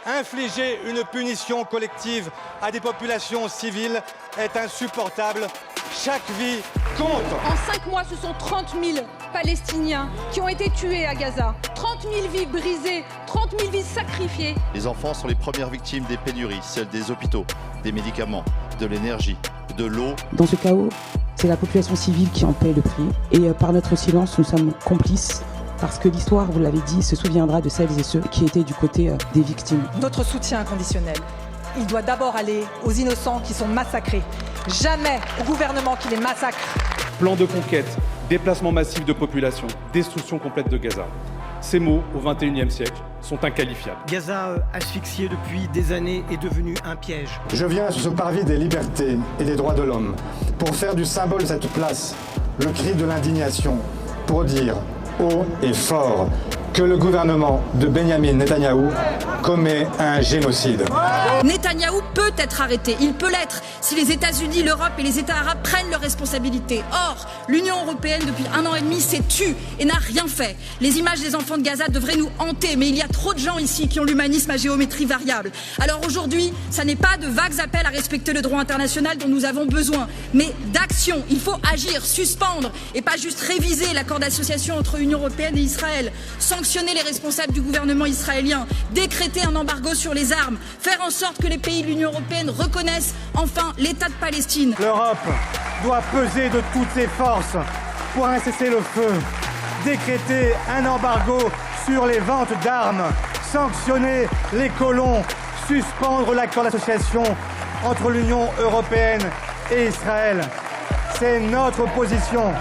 Infliger une punition collective à des populations civiles est insupportable. Chaque vie compte. En 5 mois, ce sont 30 000 Palestiniens qui ont été tués à Gaza. 30 000 vies brisées, 30 000 vies sacrifiées. Les enfants sont les premières victimes des pénuries, celles des hôpitaux, des médicaments, de l'énergie, de l'eau. Dans ce chaos, c'est la population civile qui en paie le prix. Et par notre silence, nous sommes complices. Parce que l'histoire, vous l'avez dit, se souviendra de celles et ceux qui étaient du côté des victimes. Notre soutien inconditionnel, il doit d'abord aller aux innocents qui sont massacrés. Jamais au gouvernement qui les massacre. Plan de conquête, déplacement massif de population, destruction complète de Gaza. Ces mots, au XXIe siècle, sont inqualifiables. Gaza, asphyxié depuis des années, est devenu un piège. Je viens sur ce parvis des libertés et des droits de l'homme pour faire du symbole de cette place le cri de l'indignation, pour dire haut et fort que le gouvernement de Benyamin Netanyahou commet un génocide. Netanyahou peut être arrêté, il peut l'être, si les États-Unis, l'Europe et les États arabes prennent leurs responsabilités. Or, l'Union européenne, depuis 1 an et demi, s'est tue et n'a rien fait. Les images des enfants de Gaza devraient nous hanter, mais il y a trop de gens ici qui ont l'humanisme à géométrie variable. Alors aujourd'hui, ça n'est pas de vagues appels à respecter le droit international dont nous avons besoin, mais d'action. Il faut agir, suspendre, et pas juste réviser l'accord d'association entre l'Union européenne et Israël, sanctionner les responsables du gouvernement israélien, décréter un embargo sur les armes, faire en sorte que les pays de l'Union européenne reconnaissent enfin l'État de Palestine. L'Europe doit peser de toutes ses forces pour un cessez-le-feu, décréter un embargo sur les ventes d'armes, sanctionner les colons, suspendre l'accord d'association entre l'Union européenne et Israël. C'est notre position.